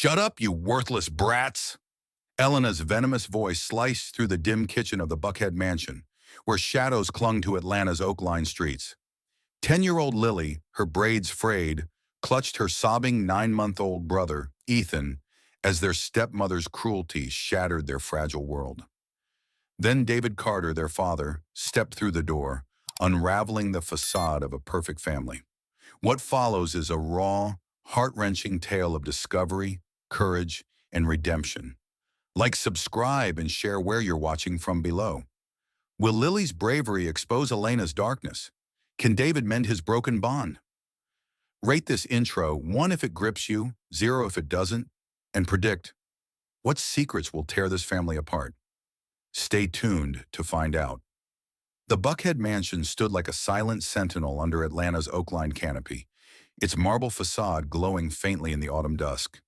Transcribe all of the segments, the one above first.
"Shut up, you worthless brats!" Elena's venomous voice sliced through the dim kitchen of the Buckhead mansion, where shadows clung to Atlanta's oak-lined streets. 10-year-old Lily, her braids frayed, clutched her sobbing 9-month-old brother, Ethan, as their stepmother's cruelty shattered their fragile world. Then David Carter, their father, stepped through the door, unraveling the facade of a perfect family. What follows is a raw, heart-wrenching tale of discovery, courage, and redemption. Like, subscribe, and share where you're watching from below. Will Lily's bravery expose Elena's darkness? Can David mend his broken bond? Rate this intro 1 if it grips you, 0 if it doesn't, and predict what secrets will tear this family apart. Stay tuned to find out. The Buckhead mansion stood like a silent sentinel under Atlanta's oak-lined canopy, its marble facade glowing faintly in the autumn dusk.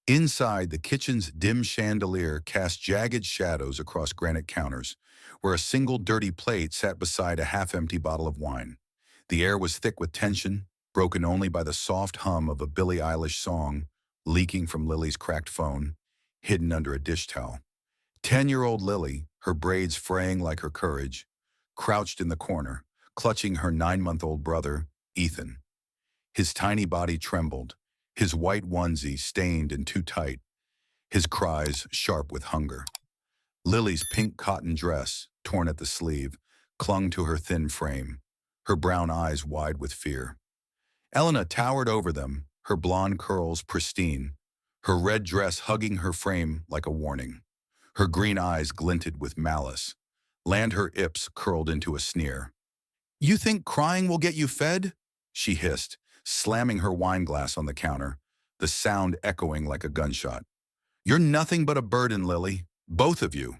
Inside, the kitchen's dim chandelier cast jagged shadows across granite counters, where a single dirty plate sat beside a half-empty bottle of wine. The air was thick with tension, broken only by the soft hum of a Billie Eilish song leaking from Lily's cracked phone, hidden under a dish towel. 10-year-old Lily, her braids fraying like her courage, crouched in the corner, clutching her 9-month-old brother, Ethan. His tiny body trembled, his white onesie stained and too tight, his cries sharp with hunger. Lily's pink cotton dress, torn at the sleeve, clung to her thin frame, her brown eyes wide with fear. Elena towered over them, her blonde curls pristine, her red dress hugging her frame like a warning. Her green eyes glinted with malice, her lips curled into a sneer. "You think crying will get you fed?" she hissed, slamming her wine glass on the counter, the sound echoing like a gunshot. "You're nothing but a burden, Lily, both of you."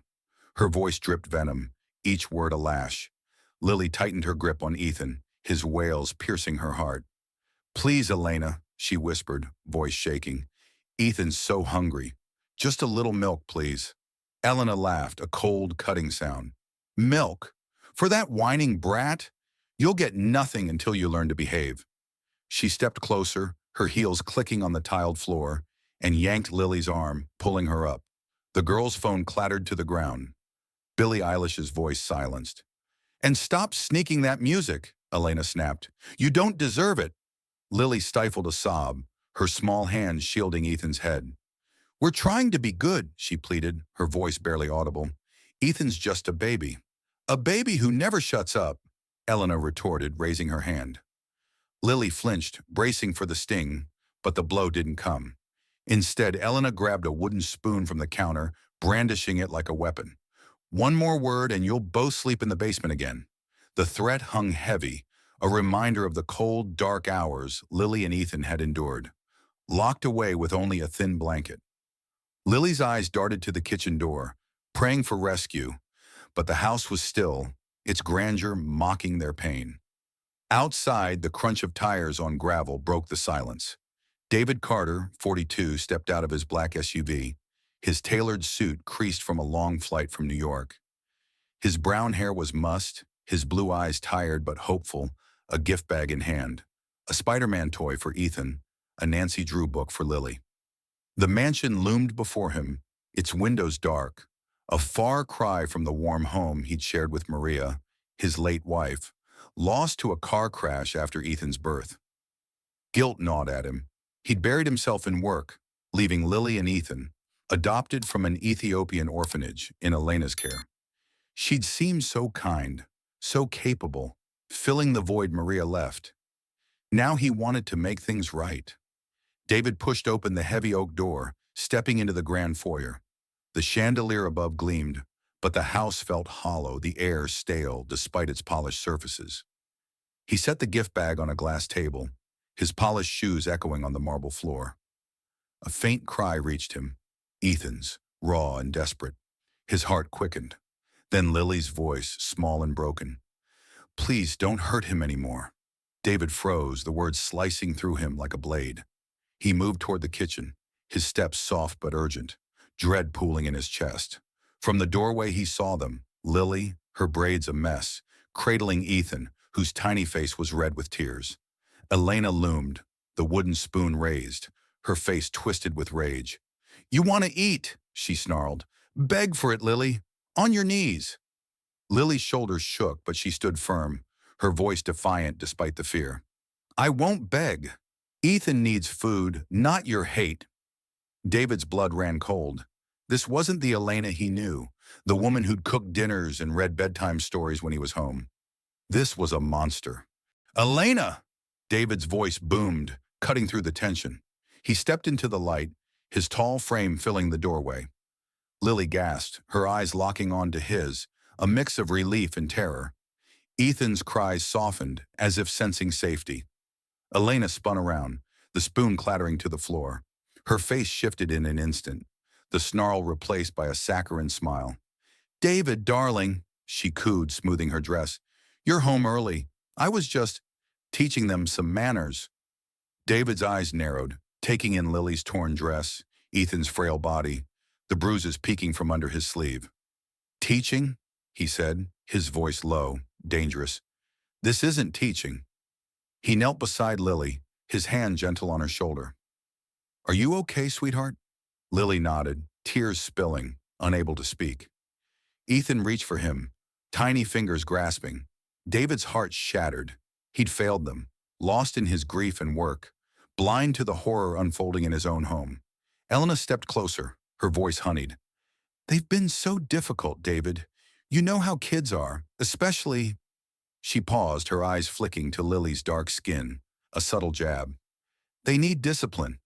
Her voice dripped venom, each word a lash. Lily tightened her grip on Ethan, his wails piercing her heart. "Please, Elena," she whispered, voice shaking. "Ethan's so hungry. Just a little milk, please." Elena laughed, a cold, cutting sound. "Milk? For that whining brat? You'll get nothing until you learn to behave." She stepped closer, her heels clicking on the tiled floor, and yanked Lily's arm, pulling her up. The girl's phone clattered to the ground. Billie Eilish's voice silenced. "And stop sneaking that music," Elena snapped. "You don't deserve it." Lily stifled a sob, her small hand shielding Ethan's head. "We're trying to be good," she pleaded, her voice barely audible. "Ethan's just a baby. A baby who never shuts up," Elena retorted, raising her hand. Lily flinched, bracing for the sting, but the blow didn't come. Instead, Elena grabbed a wooden spoon from the counter, brandishing it like a weapon. "One more word and you'll both sleep in the basement again." The threat hung heavy, a reminder of the cold, dark hours Lily and Ethan had endured, locked away with only a thin blanket. Lily's eyes darted to the kitchen door, praying for rescue, but the house was still, its grandeur mocking their pain. Outside, the crunch of tires on gravel broke the silence. David Carter, 42, stepped out of his black SUV, his tailored suit creased from a long flight from New York. His brown hair was mussed, his blue eyes tired but hopeful, a gift bag in hand, a Spider-Man toy for Ethan, a Nancy Drew book for Lily. The mansion loomed before him, its windows dark, a far cry from the warm home he'd shared with Maria, his late wife, lost to a car crash after Ethan's birth. Guilt gnawed at him. He'd buried himself in work, leaving Lily and Ethan, adopted from an Ethiopian orphanage, in Elena's care. She'd seemed so kind, so capable, filling the void Maria left. Now he wanted to make things right. David pushed open the heavy oak door, stepping into the grand foyer. The chandelier above gleamed, but the house felt hollow, the air stale despite its polished surfaces. He set the gift bag on a glass table, his polished shoes echoing on the marble floor. A faint cry reached him, Ethan's, raw and desperate. His heart quickened. Then Lily's voice, small and broken. "Please don't hurt him anymore." David froze, the words slicing through him like a blade. He moved toward the kitchen, his steps soft but urgent, dread pooling in his chest. From the doorway he saw them, Lily, her braids a mess, cradling Ethan, whose tiny face was red with tears. Elena loomed, the wooden spoon raised, her face twisted with rage. "You want to eat," she snarled. "Beg for it, Lily. On your knees." Lily's shoulders shook, but she stood firm, her voice defiant despite the fear. "I won't beg. Ethan needs food, not your hate." David's blood ran cold. This wasn't the Elena he knew, the woman who'd cooked dinners and read bedtime stories when he was home. This was a monster. "Elena!" David's voice boomed, cutting through the tension. He stepped into the light, his tall frame filling the doorway. Lily gasped, her eyes locking onto his, a mix of relief and terror. Ethan's cries softened, as if sensing safety. Elena spun around, the spoon clattering to the floor. Her face shifted in an instant, the snarl replaced by a saccharine smile. "David, darling," she cooed, smoothing her dress. "You're home early. I was just teaching them some manners." David's eyes narrowed, taking in Lily's torn dress, Ethan's frail body, the bruises peeking from under his sleeve. "Teaching?" he said, his voice low, dangerous. "This isn't teaching." He knelt beside Lily, his hand gentle on her shoulder. "Are you okay, sweetheart?" Lily nodded, tears spilling, unable to speak. Ethan reached for him, tiny fingers grasping. David's heart shattered. He'd failed them, lost in his grief and work, blind to the horror unfolding in his own home. Elena stepped closer, her voice honeyed. "They've been so difficult, David. You know how kids are, especially—" She paused, her eyes flicking to Lily's dark skin, a subtle jab. "They need discipline."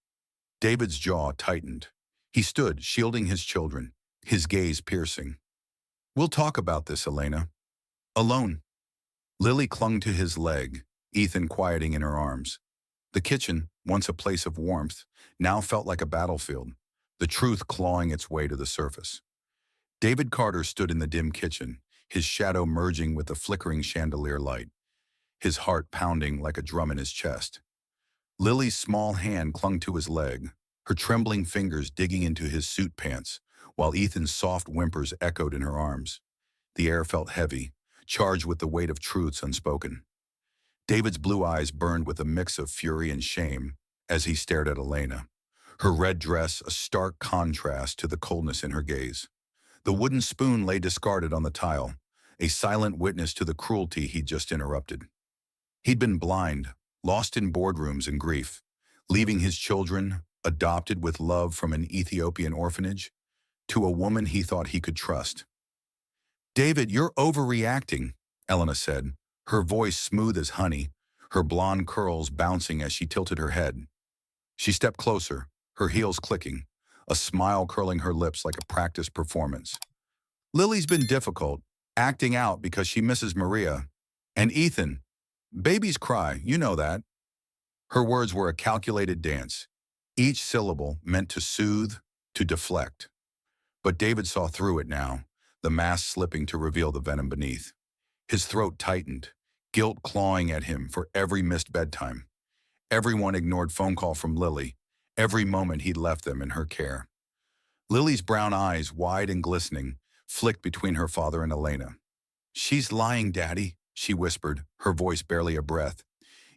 David's jaw tightened. He stood, shielding his children, his gaze piercing. "We'll talk about this, Elena. Alone." Lily clung to his leg, Ethan quieting in her arms. The kitchen, once a place of warmth, now felt like a battlefield, the truth clawing its way to the surface. David Carter stood in the dim kitchen, his shadow merging with the flickering chandelier light, his heart pounding like a drum in his chest. Lily's small hand clung to his leg, her trembling fingers digging into his suit pants, while Ethan's soft whimpers echoed in her arms. The air felt heavy, charged with the weight of truths unspoken. David's blue eyes burned with a mix of fury and shame as he stared at Elena, her red dress a stark contrast to the coldness in her gaze. The wooden spoon lay discarded on the tile, a silent witness to the cruelty he'd just interrupted. He'd been blind, lost in boardrooms and grief, leaving his children, adopted with love from an Ethiopian orphanage, to a woman he thought he could trust. "David, you're overreacting," Elena said, her voice smooth as honey, her blonde curls bouncing as she tilted her head. She stepped closer, her heels clicking, a smile curling her lips like a practiced performance. "Lily's been difficult, acting out because she misses Maria. And Ethan, babies cry, you know that." Her words were a calculated dance, each syllable meant to soothe, to deflect. But David saw through it now, the mask slipping to reveal the venom beneath. His throat tightened, guilt clawing at him for every missed bedtime. Everyone ignored phone call from Lily, every moment he'd left them in her care. Lily's brown eyes, wide and glistening, flicked between her father and Elena. "She's lying, Daddy," she whispered, her voice barely a breath.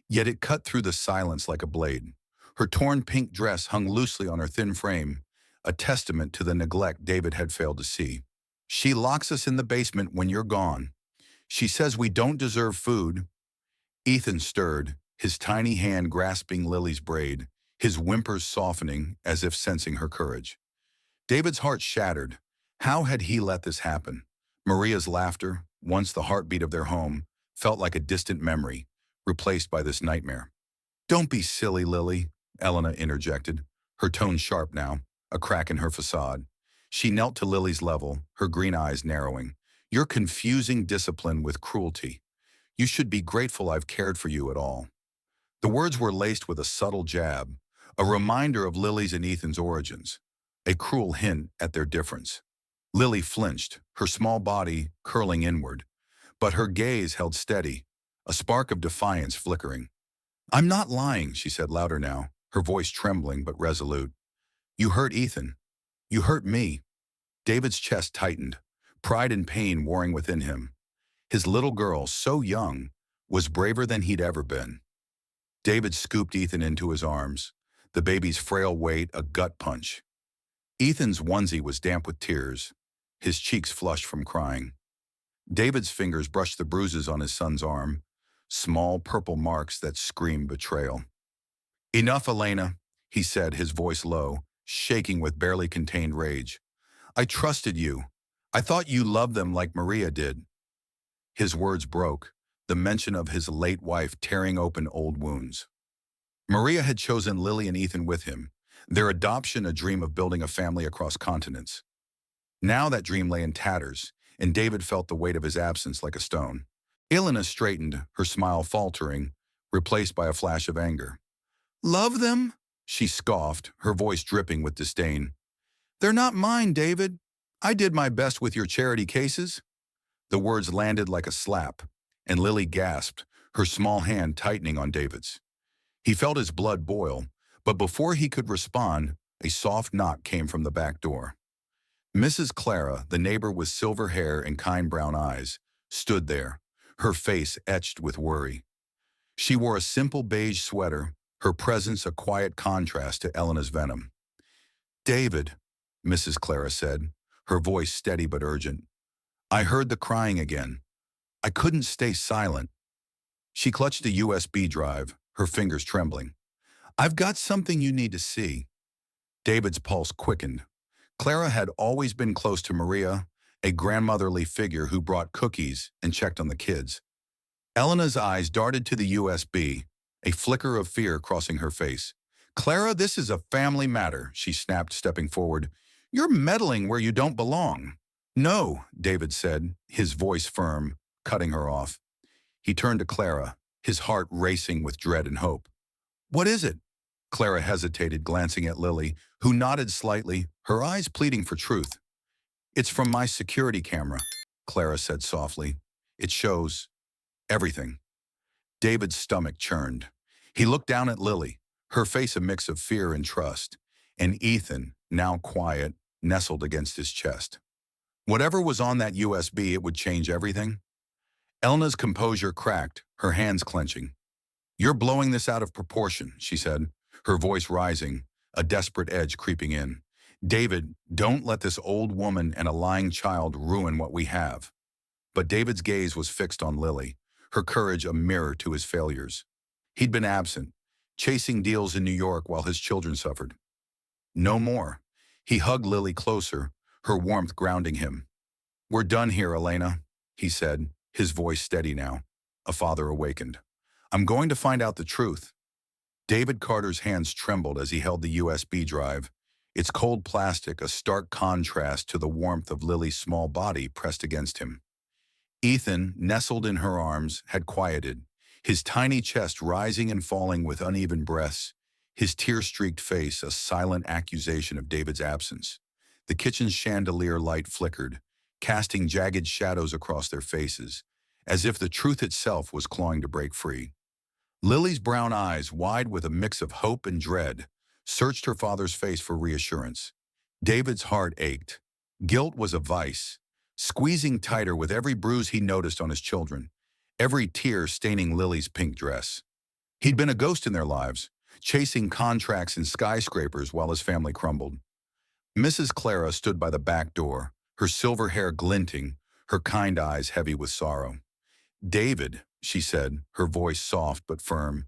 Yet it cut through the silence like a blade. Her torn pink dress hung loosely on her thin frame, a testament to the neglect David had failed to see. "She locks us in the basement when you're gone. She says we don't deserve food." Ethan stirred, his tiny hand grasping Lily's braid, his whimpers softening as if sensing her courage. David's heart shattered. How had he let this happen? Maria's laughter, once the heartbeat of their home, felt like a distant memory, replaced by this nightmare. "Don't be silly, Lily," Elena interjected, her tone sharp now, a crack in her facade. She knelt to Lily's level, her green eyes narrowing. "You're confusing discipline with cruelty. You should be grateful I've cared for you at all." The words were laced with a subtle jab, a reminder of Lily's and Ethan's origins, a cruel hint at their difference. Lily flinched, her small body curling inward, but her gaze held steady, a spark of defiance flickering. "I'm not lying," she said louder now, her voice trembling but resolute. "You hurt Ethan. You hurt me." David's chest tightened, pride and pain warring within him. His little girl, so young, was braver than he'd ever been. David scooped Ethan into his arms, the baby's frail weight a gut punch. Ethan's onesie was damp with tears, his cheeks flushed from crying. David's fingers brushed the bruises on his son's arm, small purple marks that screamed betrayal. "Enough, Elena," he said, his voice low, shaking with barely contained rage. "I trusted you. I thought you loved them like Maria did." His words broke, the mention of his late wife tearing open old wounds. Maria had chosen Lily and Ethan with him, their adoption a dream of building a family across continents. Now that dream lay in tatters, and David felt the weight of his absence like a stone. Elena straightened, her smile faltering, replaced by a flash of anger. "Love them?" she scoffed, her voice dripping with disdain. "They're not mine, David. I did my best with your charity cases." The words landed like a slap, and Lily gasped, her small hand tightening on David's. He felt his blood boil, but before he could respond, a soft knock came from the back door. Mrs. Clara, the neighbor with silver hair and kind brown eyes, stood there, her face etched with worry. She wore a simple beige sweater, her presence a quiet contrast to Elena's venom. "David," Mrs. Clara said, her voice steady but urgent. "I heard the crying again. I couldn't stay silent." She clutched a USB drive, her fingers trembling. "I've got something you need to see." David's pulse quickened. Clara had always been close to Maria, a grandmotherly figure who brought cookies and checked on the kids. Elena's eyes darted to the USB, a flicker of fear crossing her face. "Clara, this is a family matter," she snapped, stepping forward. "You're meddling where you don't belong." "No," David said, his voice firm, cutting her off. He turned to Clara, his heart racing with dread and hope. "What is it?" Clara hesitated, glancing at Lily, who nodded slightly, her eyes pleading for truth. "It's from my security camera," Clara said softly. "It shows everything." David's stomach churned. He looked down at Lily, her face a mix of fear and trust, and Ethan, now quiet, nestled against his chest. Whatever was on that USB, it would change everything. Elena's composure cracked, her hands clenching. "You're blowing this out of proportion," she said, her voice rising, a desperate edge creeping in. "David, don't let this old woman and a lying child ruin what we have." But David's gaze was fixed on Lily, her courage a mirror to his failures. He'd been absent, chasing deals in New York while his children suffered. No more. He hugged Lily closer, her warmth grounding him. "We're done here, Elena," he said, his voice steady now. A father awakened. "I'm going to find out the truth." David Carter's hands trembled as he held the USB drive, its cold plastic a stark contrast to the warmth of Lily's small body pressed against him. Ethan, nestled in her arms, had quieted, his tiny chest rising and falling with uneven breaths, his tear-streaked face a silent accusation of David's absence. The kitchen's chandelier light flickered, casting jagged shadows across their faces, as if the truth itself was clawing to break free. Lily's brown eyes, wide with a mix of hope and dread, searched her father's face for reassurance. David's heart ached. Guilt was a vice, squeezing tighter with every bruise he noticed on his children, every tear staining Lily's pink dress. He'd been a ghost in their lives, chasing contracts and skyscrapers while his family crumbled. Mrs. Clara stood by the back door, her silver hair glinting, her kind eyes heavy with sorrow. "David," she said, her voice soft but firm,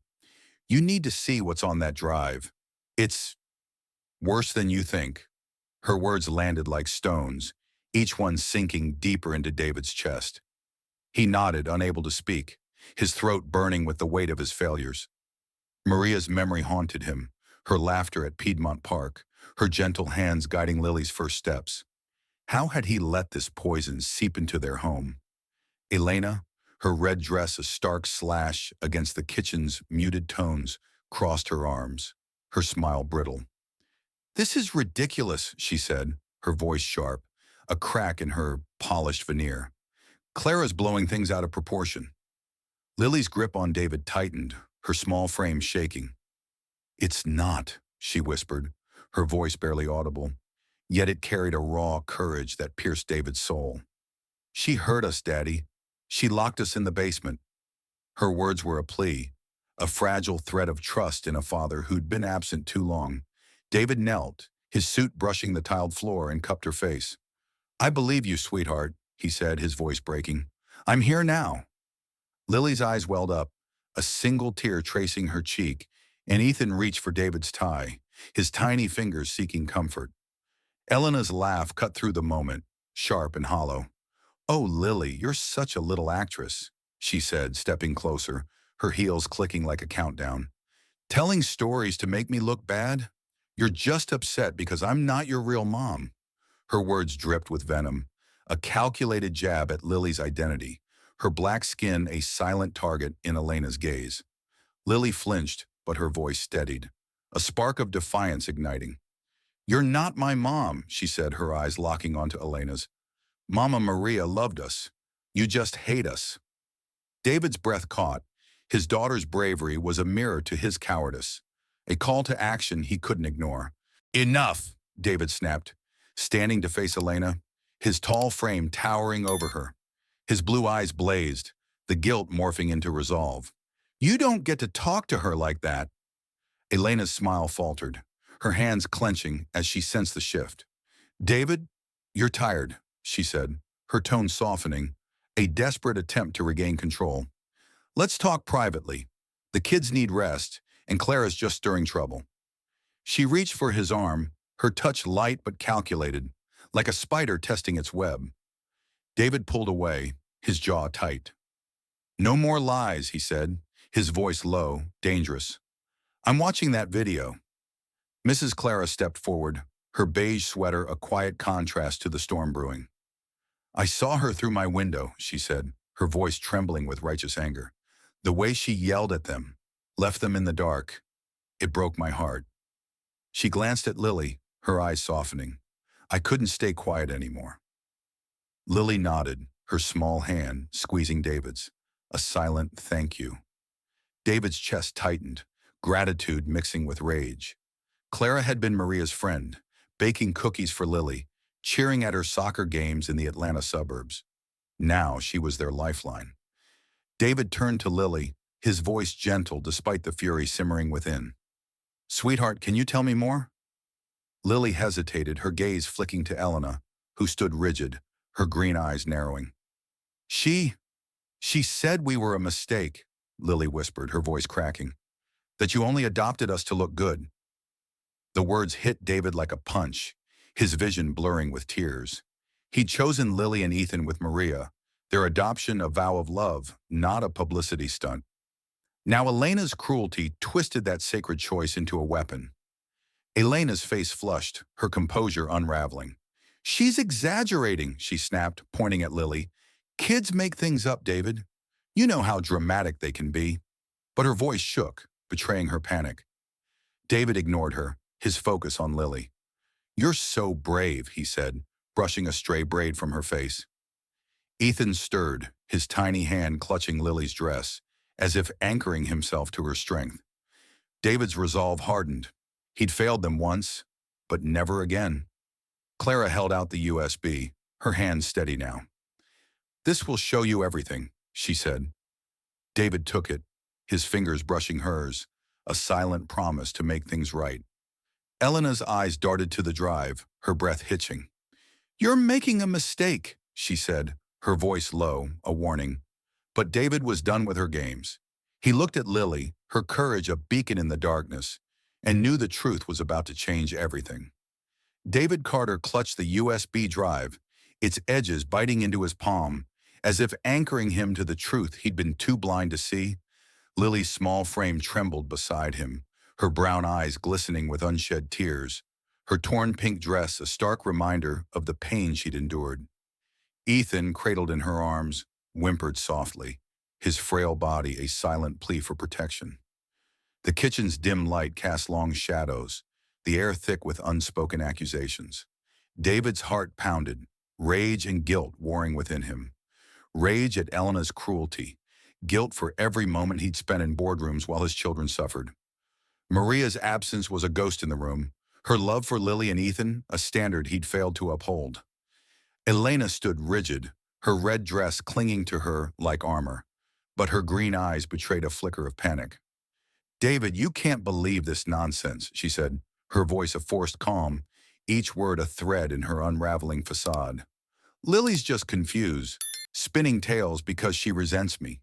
"you need to see what's on that drive. It's worse than you think." Her words landed like stones, each one sinking deeper into David's chest. He nodded, unable to speak, his throat burning with the weight of his failures. Maria's memory haunted him, her laughter at Piedmont Park, her gentle hands guiding Lily's first steps. How had he let this poison seep into their home? Elena, her red dress a stark slash against the kitchen's muted tones, crossed her arms, her smile brittle. "This is ridiculous," she said, her voice sharp, a crack in her polished veneer. "Clara's blowing things out of proportion." Lily's grip on David tightened, her small frame shaking. "It's not," she whispered, her voice barely audible, yet it carried a raw courage that pierced David's soul. "She hurt us, Daddy. She locked us in the basement." Her words were a plea, a fragile thread of trust in a father who'd been absent too long. David knelt, his suit brushing the tiled floor, and cupped her face. "I believe you, sweetheart," he said, his voice breaking. "I'm here now." Lily's eyes welled up, a single tear tracing her cheek, and Ethan reached for David's tie, his tiny fingers seeking comfort. Elena's laugh cut through the moment, sharp and hollow. "Oh, Lily, you're such a little actress," she said, stepping closer, her heels clicking like a countdown. "Telling stories to make me look bad? You're just upset because I'm not your real mom." Her words dripped with venom, a calculated jab at Lily's identity, her black skin a silent target in Elena's gaze. Lily flinched, but her voice steadied, a spark of defiance igniting. "You're not my mom," she said, her eyes locking onto Elena's. "Mama Maria loved us. You just hate us." David's breath caught. His daughter's bravery was a mirror to his cowardice, a call to action he couldn't ignore. "Enough," David snapped, standing to face Elena, his tall frame towering over her. His blue eyes blazed, the guilt morphing into resolve. "You don't get to talk to her like that." Elena's smile faltered, her hands clenching as she sensed the shift. "David, you're tired," she said, her tone softening, a desperate attempt to regain control. "Let's talk privately. The kids need rest, and Clara's just stirring trouble." She reached for his arm, her touch light but calculated, like a spider testing its web. David pulled away, his jaw tight. "No more lies," he said, his voice low, dangerous. "I'm watching that video." Mrs. Clara stepped forward, her beige sweater a quiet contrast to the storm brewing. "I saw her through my window," she said, her voice trembling with righteous anger. "The way she yelled at them, left them in the dark. It broke my heart." She glanced at Lily, her eyes softening. "I couldn't stay quiet anymore." Lily nodded, her small hand squeezing David's, a silent thank you. David's chest tightened, gratitude mixing with rage. Clara had been Maria's friend, baking cookies for Lily, cheering at her soccer games in the Atlanta suburbs. Now she was their lifeline. David turned to Lily, his voice gentle despite the fury simmering within. "Sweetheart, can you tell me more?" Lily hesitated, her gaze flicking to Elena, who stood rigid, her green eyes narrowing. She said we were a mistake," Lily whispered, her voice cracking. "That you only adopted us to look good." The words hit David like a punch, his vision blurring with tears. He'd chosen Lily and Ethan with Maria, their adoption a vow of love, not a publicity stunt. Now Elena's cruelty twisted that sacred choice into a weapon. Elena's face flushed, her composure unraveling. "She's exaggerating," she snapped, pointing at Lily. "Kids make things up, David. You know how dramatic they can be." But her voice shook, betraying her panic. David ignored her, his focus on Lily. "You're so brave," he said, brushing a stray braid from her face. Ethan stirred, his tiny hand clutching Lily's dress, as if anchoring himself to her strength. David's resolve hardened. He'd failed them once, but never again. Clara held out the USB, her hand steady now. "This will show you everything," she said. David took it, his fingers brushing hers, a silent promise to make things right. Elena's eyes darted to the drive, her breath hitching. "You're making a mistake," she said, her voice low, a warning. But David was done with her games. He looked at Lily, her courage a beacon in the darkness, and knew the truth was about to change everything. David Carter clutched the USB drive, its edges biting into his palm, as if anchoring him to the truth he'd been too blind to see. Lily's small frame trembled beside him, her brown eyes glistening with unshed tears, her torn pink dress a stark reminder of the pain she'd endured. Ethan, cradled in her arms, whimpered softly, his frail body a silent plea for protection. The kitchen's dim light cast long shadows, the air thick with unspoken accusations. David's heart pounded, rage and guilt warring within him. Rage at Elena's cruelty, guilt for every moment he'd spent in boardrooms while his children suffered. Maria's absence was a ghost in the room, her love for Lily and Ethan a standard he'd failed to uphold. Elena stood rigid, her red dress clinging to her like armor, but her green eyes betrayed a flicker of panic. David, you can't believe this nonsense, she said, her voice a forced calm, each word a thread in her unraveling facade. Lily's just confused, spinning tales because she resents me.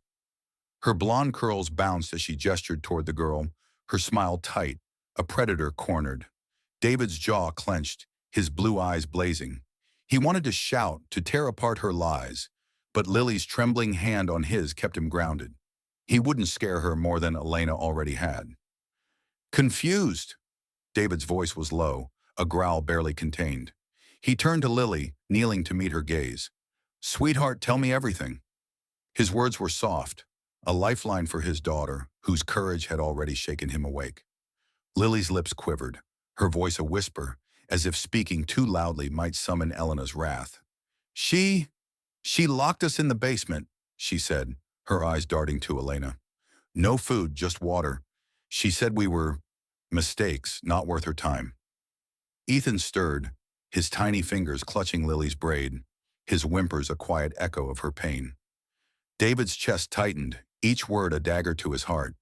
Her blonde curls bounced as she gestured toward the girl, her smile tight, a predator cornered. David's jaw clenched, his blue eyes blazing. He wanted to shout, to tear apart her lies, but Lily's trembling hand on his kept him grounded. He wouldn't scare her more than Elena already had. Confused. David's voice was low, a growl barely contained. He turned to Lily, kneeling to meet her gaze. Sweetheart, tell me everything. His words were soft, a lifeline for his daughter, whose courage had already shaken him awake. Lily's lips quivered, her voice a whisper, as if speaking too loudly might summon Elena's wrath. She locked us in the basement, she said, her eyes darting to Elena. No food, just water. She said we were mistakes, not worth her time. Ethan stirred, his tiny fingers clutching Lily's braid, his whimpers a quiet echo of her pain. David's chest tightened, each word a dagger to his heart.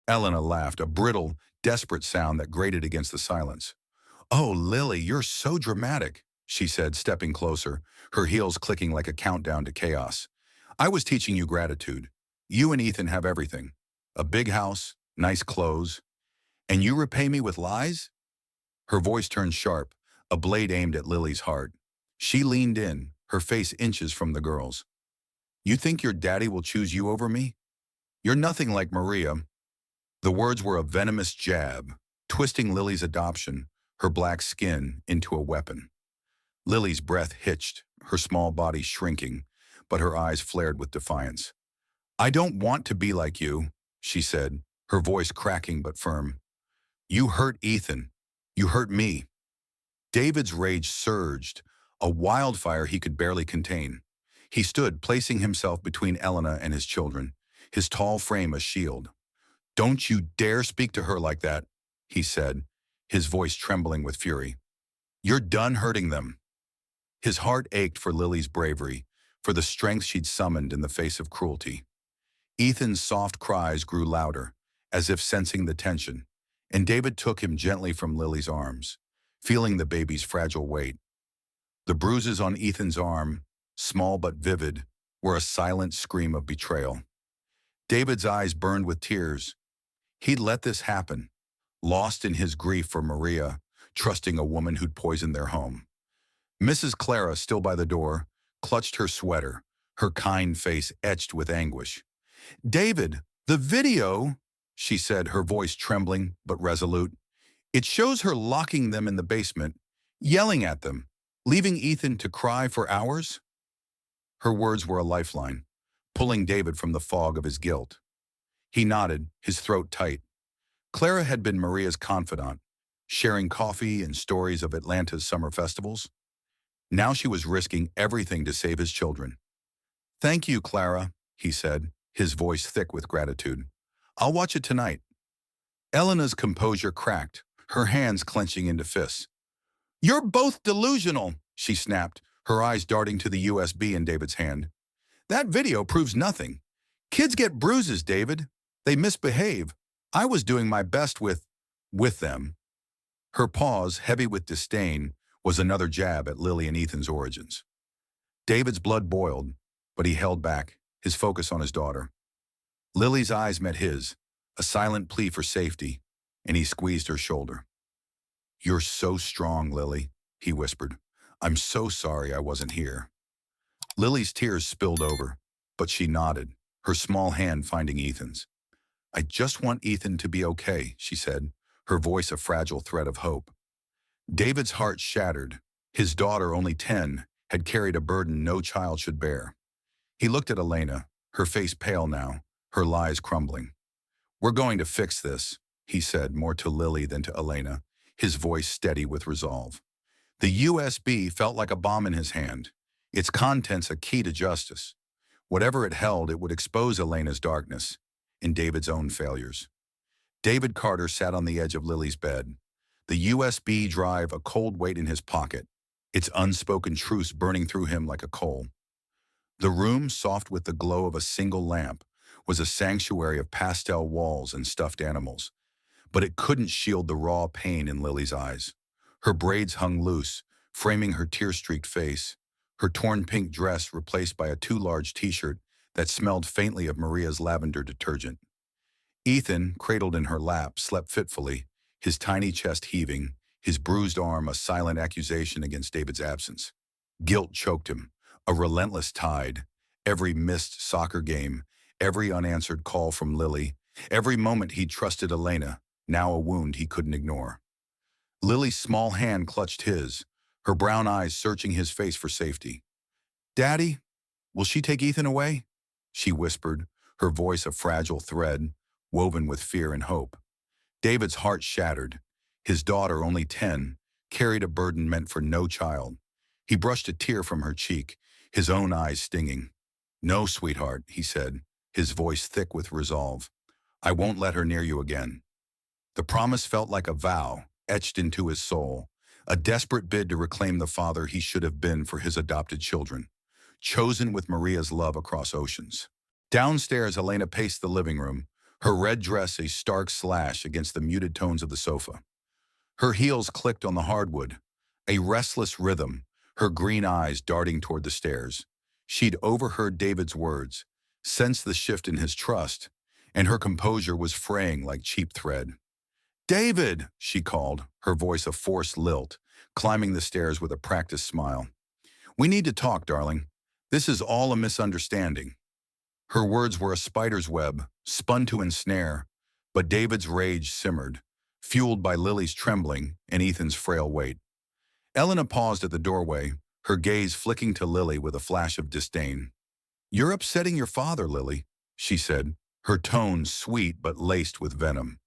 Elena laughed, a brittle, desperate sound that grated against the silence. Oh, Lily, you're so dramatic, she said, stepping closer, her heels clicking like a countdown to chaos. I was teaching you gratitude. You and Ethan have everything. A big house, nice clothes. And you repay me with lies? Her voice turned sharp, a blade aimed at Lily's heart. She leaned in, her face inches from the girl's. You think your daddy will choose you over me? You're nothing like Maria. The words were a venomous jab, twisting Lily's adoption, her black skin, into a weapon. Lily's breath hitched, her small body shrinking, but her eyes flared with defiance. I don't want to be like you, she said, her voice cracking but firm. You hurt Ethan. You hurt me. David's rage surged, a wildfire he could barely contain. He stood, placing himself between Elena and his children, his tall frame a shield. Don't you dare speak to her like that, he said, his voice trembling with fury. You're done hurting them. His heart ached for Lily's bravery, for the strength she'd summoned in the face of cruelty. Ethan's soft cries grew louder, as if sensing the tension, and David took him gently from Lily's arms, feeling the baby's fragile weight. The bruises on Ethan's arm, small but vivid, were a silent scream of betrayal. David's eyes burned with tears. He'd let this happen, lost in his grief for Maria, trusting a woman who'd poisoned their home. Mrs. Clara, still by the door, clutched her sweater, her kind face etched with anguish. David, the video, she said, her voice trembling but resolute. It shows her locking them in the basement, yelling at them, leaving Ethan to cry for hours. Her words were a lifeline, pulling David from the fog of his guilt. He nodded, his throat tight. Clara had been Maria's confidant, sharing coffee and stories of Atlanta's summer festivals. Now she was risking everything to save his children. Thank you, Clara, he said, his voice thick with gratitude. I'll watch it tonight. Elena's composure cracked, her hands clenching into fists. You're both delusional, she snapped, her eyes darting to the USB in David's hand. That video proves nothing. Kids get bruises, David. They misbehave. I was doing my best with them. Her pause, heavy with disdain, was another jab at Lily and Ethan's origins. David's blood boiled, but he held back, his focus on his daughter. Lily's eyes met his, a silent plea for safety, and he squeezed her shoulder. You're so strong, Lily, he whispered. I'm so sorry I wasn't here. Lily's tears spilled over, but she nodded, her small hand finding Ethan's. I just want Ethan to be okay, she said, her voice a fragile thread of hope. David's heart shattered. His daughter, only 10, had carried a burden no child should bear. He looked at Elena, her face pale now, her lies crumbling. We're going to fix this, he said, more to Lily than to Elena, his voice steady with resolve. The USB felt like a bomb in his hand, its contents a key to justice. Whatever it held, it would expose Elena's darkness and David's own failures. David Carter sat on the edge of Lily's bed, the USB drive a cold weight in his pocket, its unspoken truths burning through him like a coal. The room, soft with the glow of a single lamp, was a sanctuary of pastel walls and stuffed animals, but it couldn't shield the raw pain in Lily's eyes. Her braids hung loose, framing her tear-streaked face, her torn pink dress replaced by a too large t-shirt that smelled faintly of Maria's lavender detergent. Ethan, cradled in her lap, slept fitfully, his tiny chest heaving, his bruised arm a silent accusation against David's absence. Guilt choked him, a relentless tide. Every missed soccer game, every unanswered call from Lily, every moment he trusted Elena, now a wound he couldn't ignore. Lily's small hand clutched his, her brown eyes searching his face for safety. "Daddy, will she take Ethan away?" she whispered, her voice a fragile thread, woven with fear and hope. David's heart shattered. His daughter, only 10, carried a burden meant for no child. He brushed a tear from her cheek, his own eyes stinging. "No, sweetheart," he said, his voice thick with resolve. "I won't let her near you again." The promise felt like a vow, etched into his soul, a desperate bid to reclaim the father he should have been for his adopted children, chosen with Maria's love across oceans. Downstairs, Elena paced the living room, her red dress a stark slash against the muted tones of the sofa. Her heels clicked on the hardwood, a restless rhythm, her green eyes darting toward the stairs. She'd overheard David's words, sensed the shift in his trust, and her composure was fraying like cheap thread. "David!" she called, her voice a forced lilt, climbing the stairs with a practiced smile. "We need to talk, darling. This is all a misunderstanding." Her words were a spider's web, spun to ensnare, but David's rage simmered, fueled by Lily's trembling and Ethan's frail weight. Elena paused at the doorway, her gaze flicking to Lily with a flash of disdain. "You're upsetting your father, Lily," she said, her tone sweet but laced with venom.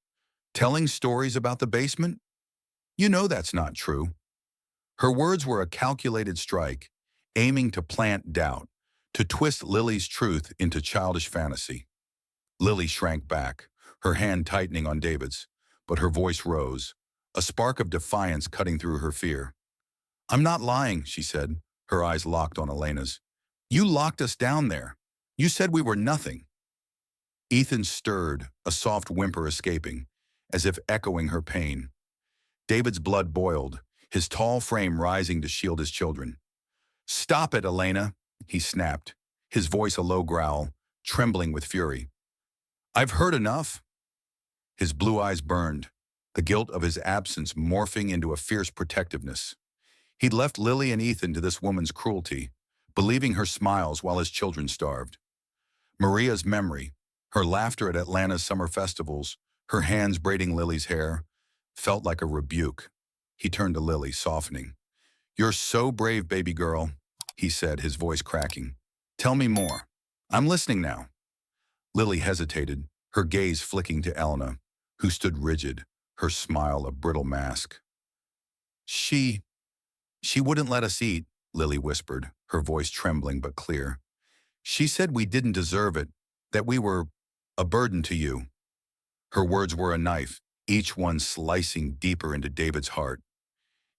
"Telling stories about the basement? You know that's not true." Her words were a calculated strike, aiming to plant doubt, to twist Lily's truth into childish fantasy. Lily shrank back, her hand tightening on David's, but her voice rose, a spark of defiance cutting through her fear. "I'm not lying," she said, her eyes locked on Elena's. "You locked us down there. You said we were nothing." Ethan stirred, a soft whimper escaping, as if echoing her pain. David's blood boiled, his tall frame rising to shield his children. "Stop it, Elena," he snapped, his voice a low growl, trembling with fury. "I've heard enough." His blue eyes burned, the guilt of his absence morphing into a fierce protectiveness. He'd left Lily and Ethan to this woman's cruelty, believing her smiles while his children starved. Maria's memory, her laughter at Atlanta's summer festivals, her hands braiding Lily's hair, felt like a rebuke. He turned to Lily, softening. "You're so brave, baby girl," he said, his voice cracking. "Tell me more. I'm listening now." Lily hesitated, her gaze flicking to Elena, who stood rigid, her smile a brittle mask. She wouldn't let us eat," Lily whispered, her voice trembling but clear. "She said we didn't deserve it, that we were a burden to you." Her words were a knife, each one slicing deeper into David's heart.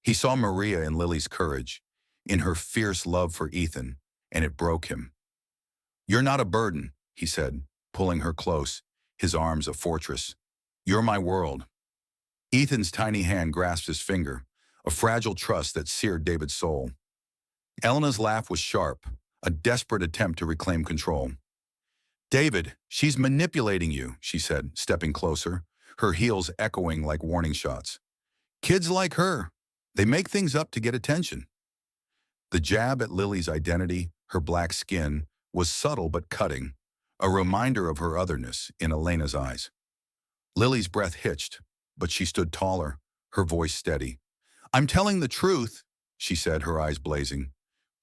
He saw Maria in Lily's courage, in her fierce love for Ethan, and it broke him. "You're not a burden," he said, pulling her close, his arms a fortress. "You're my world." Ethan's tiny hand grasped his finger, a fragile trust that seared David's soul. Elena's laugh was sharp, a desperate attempt to reclaim control. "David, she's manipulating you," she said, stepping closer, her heels echoing like warning shots. "Kids like her, they make things up to get attention." The jab at Lily's identity, her black skin, was subtle but cutting, a reminder of her otherness in Elena's eyes. Lily's breath hitched, but she stood taller, her voice steady. "I'm telling the truth," she said, her eyes blazing.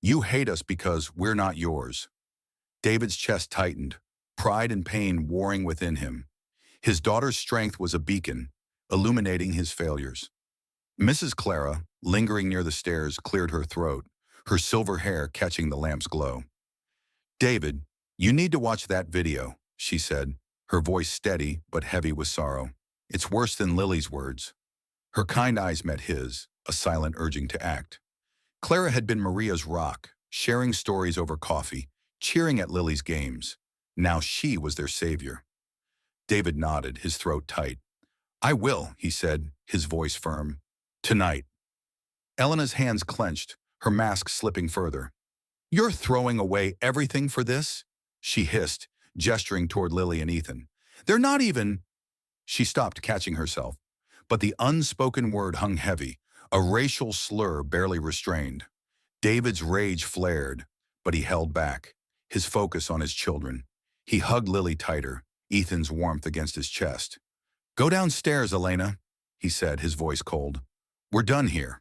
"You hate us because we're not yours." David's chest tightened, pride and pain warring within him. His daughter's strength was a beacon, illuminating his failures. Mrs. Clara, lingering near the stairs, cleared her throat, her silver hair catching the lamp's glow. "David, you need to watch that video," she said, her voice steady but heavy with sorrow. "It's worse than Lily's words." Her kind eyes met his, a silent urging to act. Clara had been Maria's rock, sharing stories over coffee, cheering at Lily's games. Now she was their savior. David nodded, his throat tight. I will, he said, his voice firm. Tonight. Elena's hands clenched, her mask slipping further. You're throwing away everything for this? She hissed, gesturing toward Lily and Ethan. They're not even... She stopped, catching herself. But the unspoken word hung heavy, a racial slur barely restrained. David's rage flared, but he held back, his focus on his children. He hugged Lily tighter, Ethan's warmth against his chest. Go downstairs, Elena, he said, his voice cold. We're done here.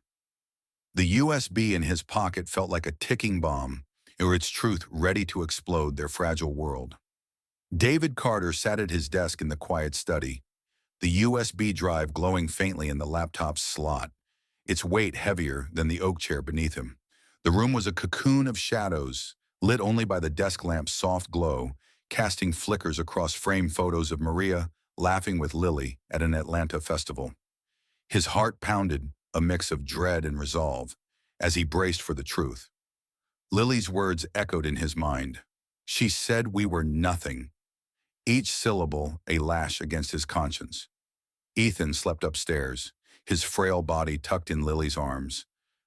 The USB in his pocket felt like a ticking bomb, or its truth ready to explode their fragile world. David Carter sat at his desk in the quiet study, the USB drive glowing faintly in the laptop's slot, its weight heavier than the oak chair beneath him. The room was a cocoon of shadows, lit only by the desk lamp's soft glow, casting flickers across framed photos of Maria laughing with Lily at an Atlanta festival. His heart pounded, a mix of dread and resolve, as he braced for the truth. Lily's words echoed in his mind. She said we were nothing, each syllable a lash against his conscience. Ethan slept upstairs, his frail body tucked in Lily's arms,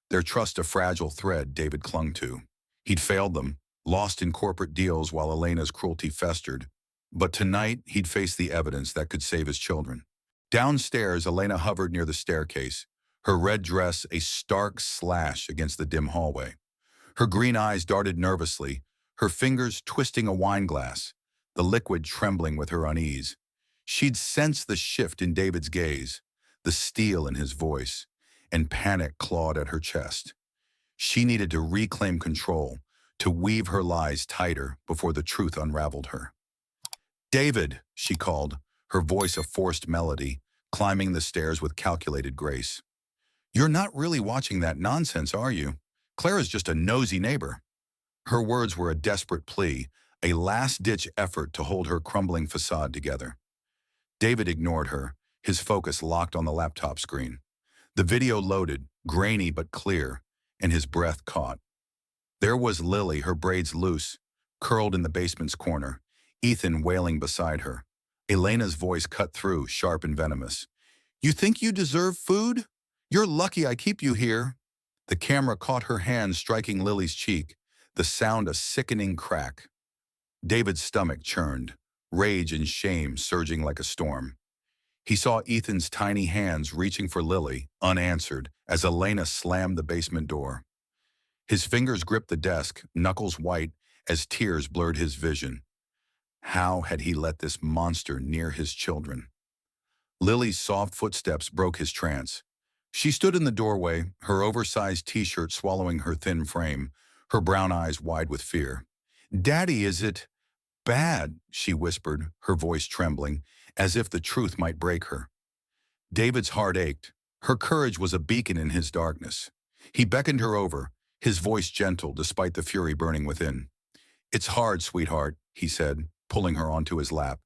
their trust a fragile thread David clung to. He'd failed them, lost in corporate deals while Elena's cruelty festered. But tonight, he'd face the evidence that could save his children. Downstairs, Elena hovered near the staircase, her red dress a stark slash against the dim hallway. Her green eyes darted nervously, her fingers twisting a wine glass, the liquid trembling with her unease. She'd sensed the shift in David's gaze, the steel in his voice, and panic clawed at her chest. She needed to reclaim control, to weave her lies tighter before the truth unraveled her. David, she called, her voice a forced melody, climbing the stairs with calculated grace. You're not really watching that nonsense, are you? Clara's just a nosy neighbor. Her words were a desperate plea, a last-ditch effort to hold her crumbling facade together. David ignored her, his focus locked on the laptop screen. The video loaded, grainy but clear, and his breath caught. There was Lily, her braids loose, curled in the basement's corner, Ethan wailing beside her. Elena's voice cut through, sharp and venomous. You think you deserve food? You're lucky I keep you here. The camera caught her hand striking Lily's cheek, the sound a sickening crack. David's stomach churned, rage and shame surging like a storm. He saw Ethan's tiny hands reaching for Lily, unanswered, as Elena slammed the basement door. His fingers gripped the desk, knuckles white, as tears blurred his vision. How had he let this monster near his children? Lily's soft footsteps broke his trance. She stood in the doorway, her oversized t-shirt swallowing her thin frame, her brown eyes wide with fear. Daddy, is it bad? She whispered, her voice trembling, as if the truth might break her. David's heart ached. Her courage was a beacon in his darkness. He beckoned her over, his voice gentle despite the fury burning within. It's hard, sweetheart, he said, pulling her onto his lap.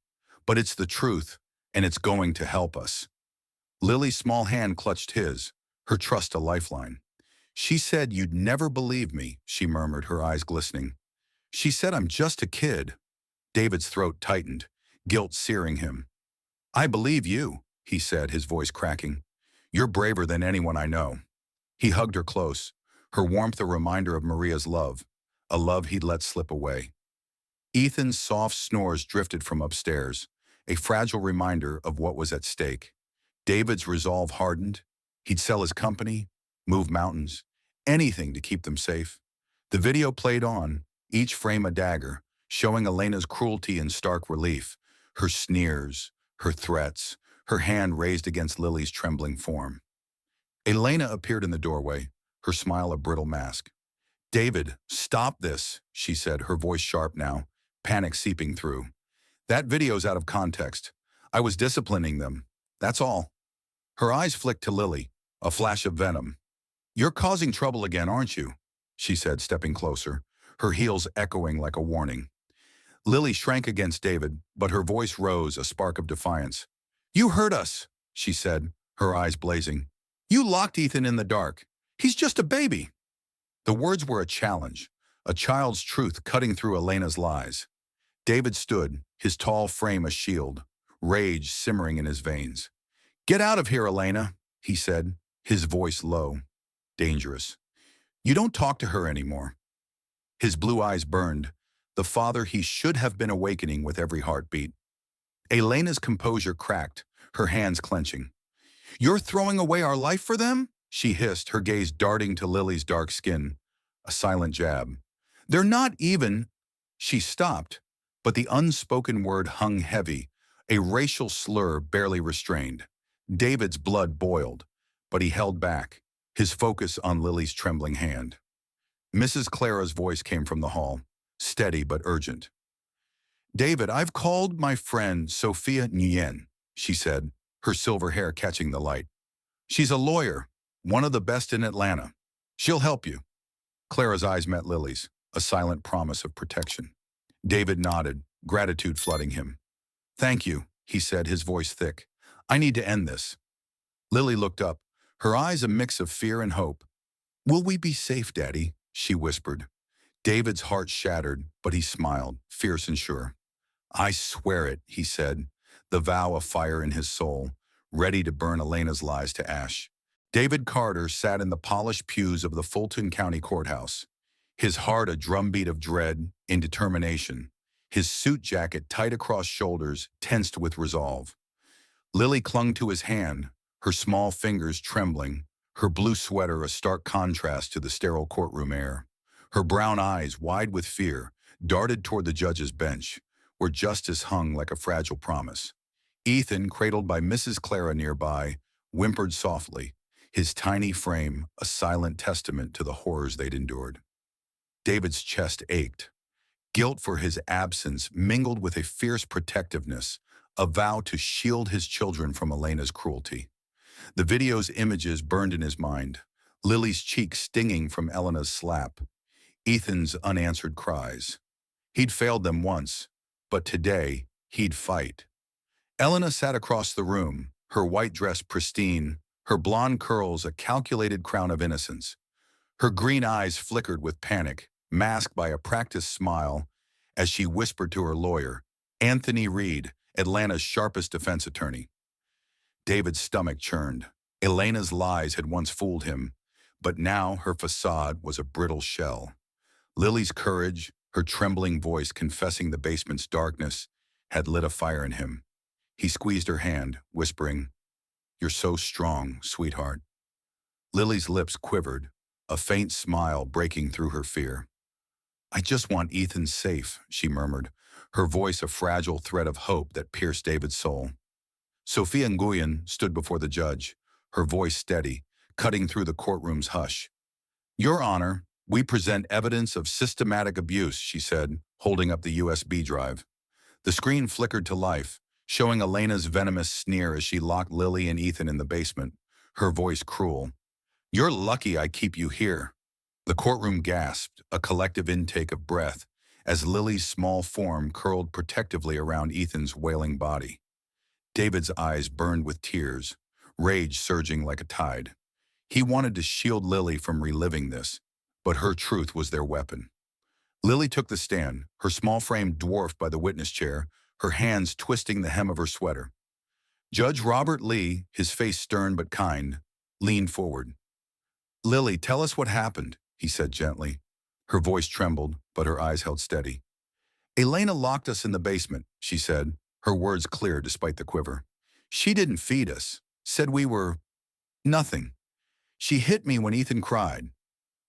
But it's the truth, and it's going to help us. Lily's small hand clutched his, her trust a lifeline. She said you'd never believe me, she murmured, her eyes glistening. She said I'm just a kid. David's throat tightened, guilt searing him. I believe you, he said, his voice cracking. You're braver than anyone I know. He hugged her close, her warmth a reminder of Maria's love, a love he'd let slip away. Ethan's soft snores drifted from upstairs, a fragile reminder of what was at stake. David's resolve hardened. He'd sell his company, move mountains, anything to keep them safe. The video played on, each frame a dagger, showing Elena's cruelty in stark relief, her sneers, her threats, her hand raised against Lily's trembling form. Elena appeared in the doorway, her smile a brittle mask. David, stop this, she said, her voice sharp now, panic seeping through. That video's out of context. I was disciplining them. That's all. Her eyes flicked to Lily, a flash of venom. You're causing trouble again, aren't you? She said, stepping closer, her heels echoing like a warning. Lily shrank against David, but her voice rose, a spark of defiance. You hurt us, she said, her eyes blazing. You locked Ethan in the dark. He's just a baby. The words were a challenge, a child's truth cutting through Elena's lies. David stood, his tall frame a shield, rage simmering in his veins. Get out of here, Elena, he said, his voice low, dangerous. You don't talk to her anymore. His blue eyes burned, the father he should have been awakening with every heartbeat. Elena's composure cracked, her hands clenching. You're throwing away our life for them? She hissed, her gaze darting to Lily's dark skin. A silent jab. They're not even. She stopped, but the unspoken word hung heavy, a racial slur barely restrained. David's blood boiled, but he held back, his focus on Lily's trembling hand. Mrs. Clara's voice came from the hall, steady but urgent. David, I've called my friend Sophia Nguyen, she said, her silver hair catching the light. She's a lawyer, one of the best in Atlanta. She'll help you. Clara's eyes met Lily's, a silent promise of protection. David nodded, gratitude flooding him. Thank you, he said, his voice thick. I need to end this. Lily looked up, her eyes a mix of fear and hope. Will we be safe, Daddy? She whispered. David's heart shattered, but he smiled, fierce and sure. I swear it, he said, the vow of fire in his soul, ready to burn Elena's lies to ash. David Carter sat in the polished pews of the Fulton County Courthouse, his heart a drumbeat of dread and determination, his suit jacket tight across shoulders, tensed with resolve. Lily clung to his hand, her small fingers trembling, her blue sweater a stark contrast to the sterile courtroom air. Her brown eyes, wide with fear, darted toward the judge's bench, where justice hung like a fragile promise. Ethan, cradled by Mrs. Clara nearby, whimpered softly, his tiny frame a silent testament to the horrors they'd endured. David's chest ached. Guilt for his absence mingled with a fierce protectiveness, a vow to shield his children from Elena's cruelty. The video's images burned in his mind, Lily's cheek stinging from Elena's slap, Ethan's unanswered cries. He'd failed them once, but today he'd fight. Elena sat across the room, her white dress pristine, her blonde curls a calculated crown of innocence. Her green eyes flickered with panic, masked by a practiced smile, as she whispered to her lawyer, Anthony Reed, Atlanta's sharpest defense attorney. David's stomach churned. Elena's lies had once fooled him, but now her facade was a brittle shell. Lily's courage, her trembling voice confessing the basement's darkness, had lit a fire in him. He squeezed her hand, whispering, You're so strong, sweetheart. Lily's lips quivered, a faint smile breaking through her fear. I just want Ethan safe, she murmured, her voice a fragile thread of hope that pierced David's soul. Sophia Nguyen stood before the judge, her voice steady, cutting through the courtroom's hush. Your Honor, we present evidence of systematic abuse, she said, holding up the USB drive. The screen flickered to life, showing Elena's venomous sneer as she locked Lily and Ethan in the basement, her voice cruel. You're lucky I keep you here. The courtroom gasped, a collective intake of breath, as Lily's small form curled protectively around Ethan's wailing body. David's eyes burned with tears, rage surging like a tide. He wanted to shield Lily from reliving this, but her truth was their weapon. Lily took the stand, her small frame dwarfed by the witness chair, her hands twisting the hem of her sweater. Judge Robert Lee, his face stern but kind, leaned forward. Lily, tell us what happened, he said gently. Her voice trembled, but her eyes held steady. Elena locked us in the basement, she said, her words clear despite the quiver. She didn't feed us, said we were nothing. She hit me when Ethan cried.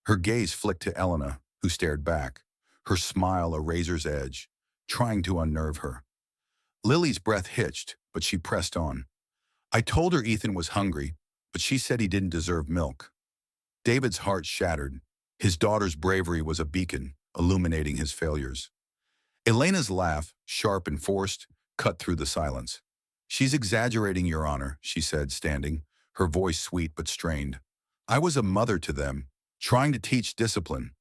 Her gaze flicked to Elena, who stared back, her smile a razor's edge, trying to unnerve her. Lily's breath hitched, but she pressed on. I told her Ethan was hungry, but she said he didn't deserve milk. David's heart shattered. His daughter's bravery was a beacon, illuminating his failures. Elena's laugh, sharp and forced, cut through the silence. She's exaggerating, Your Honor, she said, standing, her voice sweet but strained. I was a mother to them, trying to teach discipline.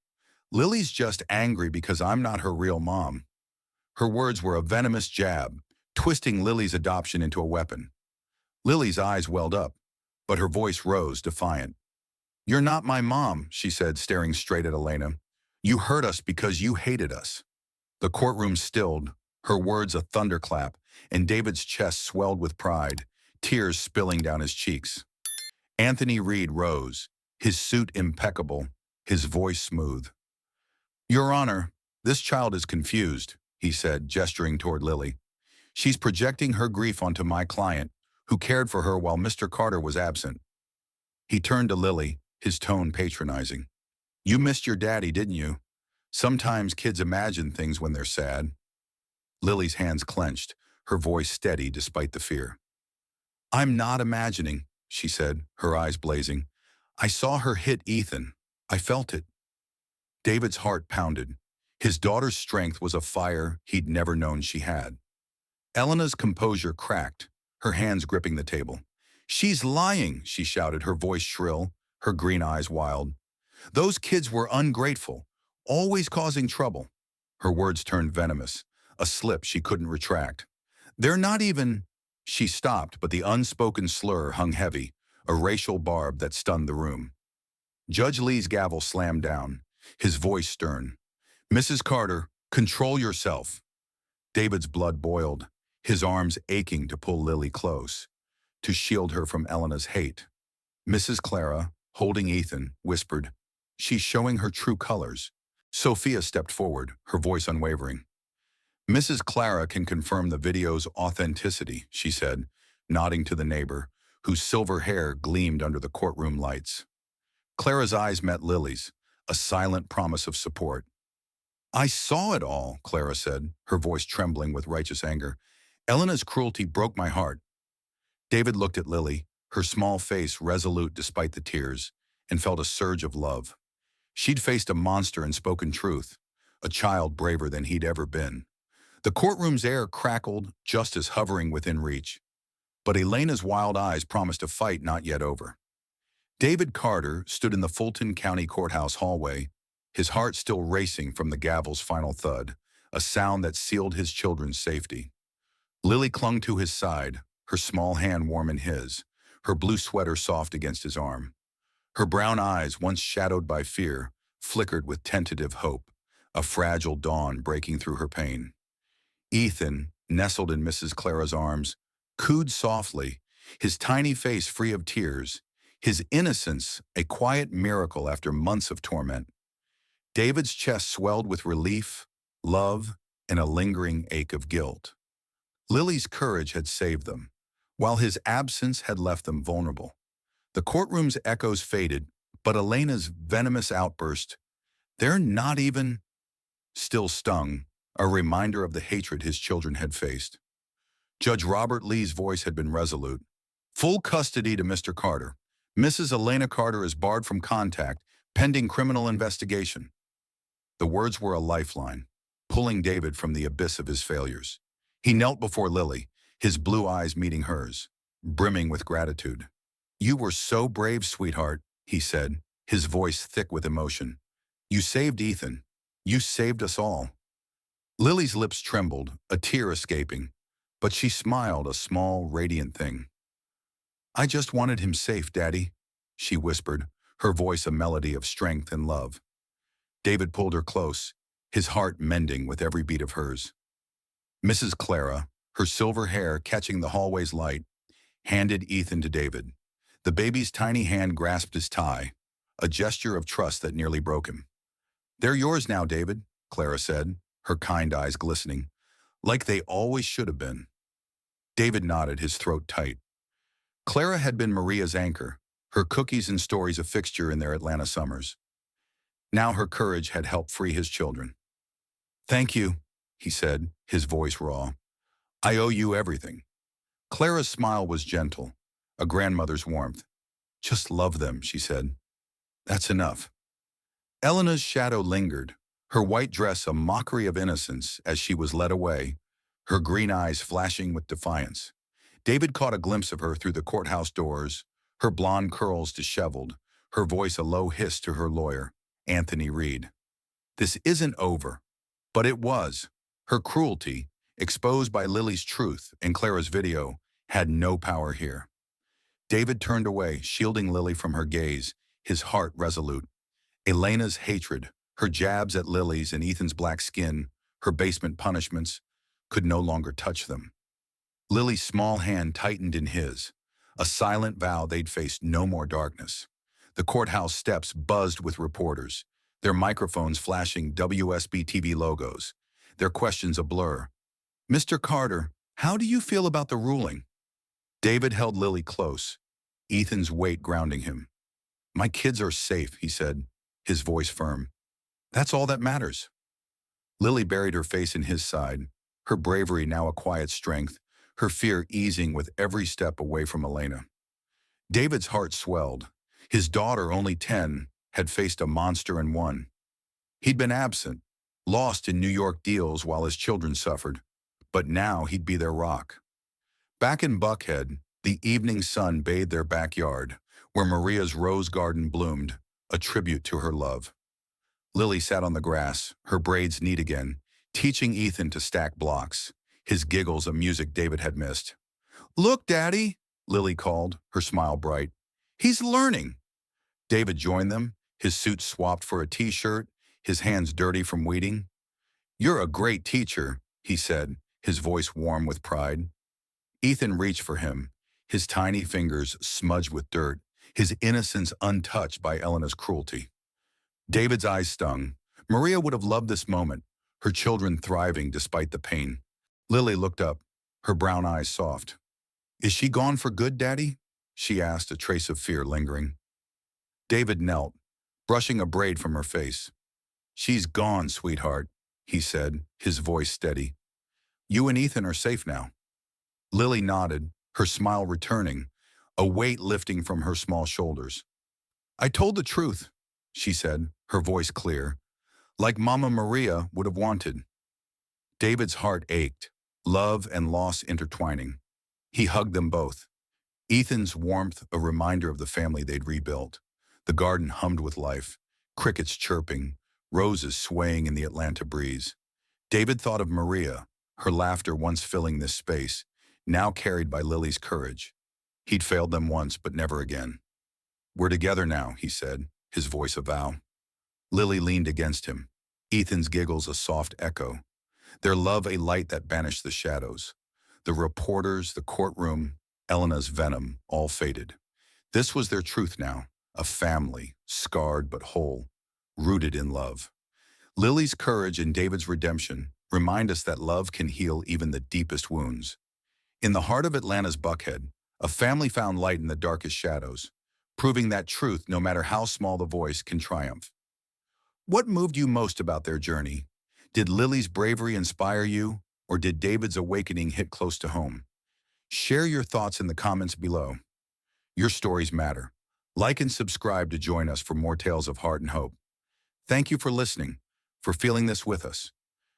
Lily's just angry because I'm not her real mom. Her words were a venomous jab, twisting Lily's adoption into a weapon. Lily's eyes welled up, but her voice rose, defiant. You're not my mom, she said, staring straight at Elena. You hurt us because you hated us. The courtroom stilled, her words a thunderclap, and David's chest swelled with pride. tears spilling down his cheeks. Anthony Reed rose, his suit impeccable, his voice smooth. "Your Honor, this child is confused," he said, gesturing toward Lily. "She's projecting her grief onto my client, who cared for her while Mr. Carter was absent." He turned to Lily, his tone patronizing. "You missed your daddy, didn't you? Sometimes kids imagine things when they're sad." Lily's hands clenched, her voice steady despite the fear. "I'm not imagining," she said, her eyes blazing. "I saw her hit Ethan. I felt it." David's heart pounded. His daughter's strength was a fire he'd never known she had. Elena's composure cracked, her hands gripping the table. "She's lying," she shouted, her voice shrill, her green eyes wild. "Those kids were ungrateful, always causing trouble." Her words turned venomous, a slip she couldn't retract. "They're not even—" She stopped, but the unspoken slur hung heavy, a racial barb that stunned the room. Judge Lee's gavel slammed down, his voice stern. "Mrs. Carter, control yourself." David's blood boiled, his arms aching to pull Lily close, to shield her from Elena's hate. Mrs. Clara, holding Ethan, whispered, "She's showing her true colors." Sophia stepped forward, her voice unwavering. "Mrs. Clara can confirm the video's authenticity," she said, nodding to the neighbor, whose silver hair gleamed under the courtroom lights. Clara's eyes met Lily's, a silent promise of support. "I saw it all," Clara said, her voice trembling with righteous anger. "Elena's cruelty broke my heart." David looked at Lily, her small face resolute despite the tears, and felt a surge of love. She'd faced a monster and spoken truth, a child braver than he'd ever been. The courtroom's air crackled, justice hovering within reach. But Elena's wild eyes promised a fight not yet over. David Carter stood in the Fulton County Courthouse hallway, his heart still racing from the gavel's final thud, a sound that sealed his children's safety. Lily clung to his side, her small hand warm in his, her blue sweater soft against his arm. Her brown eyes, once shadowed by fear, flickered with tentative hope, a fragile dawn breaking through her pain. Ethan, nestled in Mrs. Clara's arms, cooed softly, his tiny face free of tears, his innocence a quiet miracle after months of torment. David's chest swelled with relief, love, and a lingering ache of guilt. Lily's courage had saved them, while his absence had left them vulnerable. The courtroom's echoes faded, but Elena's venomous outburst, "They're not even," still stung, a reminder of the hatred his children had faced. Judge Robert Lee's voice had been resolute. "Full custody to Mr. Carter. Mrs. Elena Carter is barred from contact, pending criminal investigation." The words were a lifeline, pulling David from the abyss of his failures. He knelt before Lily, his blue eyes meeting hers, brimming with gratitude. "You were so brave, sweetheart," he said, his voice thick with emotion. "You saved Ethan. You saved us all." Lily's lips trembled, a tear escaping, but she smiled, a small, radiant thing. "I just wanted him safe, Daddy," she whispered, her voice a melody of strength and love. David pulled her close, his heart mending with every beat of hers. Mrs. Clara, her silver hair catching the hallway's light, handed Ethan to David. The baby's tiny hand grasped his tie, a gesture of trust that nearly broke him. "They're yours now, David," Clara said, her kind eyes glistening, "like they always should have been." David nodded, his throat tight. Clara had been Maria's anchor, her cookies and stories a fixture in their Atlanta summers. Now her courage had helped free his children. "Thank you," he said, his voice raw. "I owe you everything." Clara's smile was gentle, a grandmother's warmth. "Just love them," she said. "That's enough." Elena's shadow lingered, her white dress a mockery of innocence as she was led away, her green eyes flashing with defiance. David caught a glimpse of her through the courthouse doors, her blonde curls disheveled, her voice a low hiss to her lawyer, Anthony Reed. This isn't over. But it was. Her cruelty, exposed by Lily's truth and Clara's video, had no power here. David turned away, shielding Lily from her gaze, his heart resolute. Elena's hatred, her jabs at Lily's and Ethan's black skin, her basement punishments, could no longer touch them. Lily's small hand tightened in his, a silent vow they'd face no more darkness. The courthouse steps buzzed with reporters, their microphones flashing WSB-TV logos, their questions a blur. "Mr. Carter, how do you feel about the ruling?" David held Lily close, Ethan's weight grounding him. "My kids are safe," he said, his voice firm. "That's all that matters." Lily buried her face in his side, her bravery now a quiet strength, her fear easing with every step away from Elena. David's heart swelled. His daughter, only 10, had faced a monster and won. He'd been absent, lost in New York deals while his children suffered, but now he'd be their rock. Back in Buckhead, the evening sun bathed their backyard, where Maria's rose garden bloomed, a tribute to her love. Lily sat on the grass, her braids neat again, teaching Ethan to stack blocks, his giggles a music David had missed. "Look, Daddy," Lily called, her smile bright. "He's learning." David joined them, his suit swapped for a t-shirt, his hands dirty from weeding. "You're a great teacher," he said, his voice warm with pride. Ethan reached for him, his tiny fingers smudged with dirt, his innocence untouched by Elena's cruelty. David's eyes stung. Maria would have loved this moment, her children thriving despite the pain. Lily looked up, her brown eyes soft. "Is she gone for good, Daddy?" she asked, a trace of fear lingering. David knelt, brushing a braid from her face. "She's gone, sweetheart," he said, his voice steady. "You and Ethan are safe now." Lily nodded, her smile returning, a weight lifting from her small shoulders. "I told the truth," she said, her voice clear, like Mama Maria would have wanted. David's heart ached, love and loss intertwining. He hugged them both. Ethan's warmth a reminder of the family they'd rebuilt. The garden hummed with life, crickets chirping, roses swaying in the Atlanta breeze. David thought of Maria, her laughter once filling this space, now carried by Lily's courage. He'd failed them once, but never again. "We're together now," he said, his voice a vow. Lily leaned against him, Ethan's giggles a soft echo, their love a light that banished the shadows. The reporters, the courtroom, Elena's venom, all faded. This was their truth now, a family, scarred but whole, rooted in love. Lily's courage and David's redemption remind us that love can heal even the deepest wounds. In the heart of Atlanta's Buckhead, a family found light in the darkest shadows, proving that truth, no matter how small the voice, can triumph. What moved you most about their journey? Did Lily's bravery inspire you, or did David's awakening hit close to home? Share your thoughts in the comments below. Your stories matter. Like and subscribe to join us for more tales of heart and hope. Thank you for listening, for feeling this with us.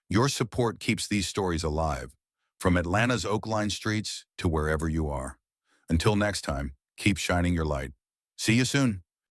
Your support keeps these stories alive, from Atlanta's Oak Line streets to wherever you are. Until next time, keep shining your light. See you soon.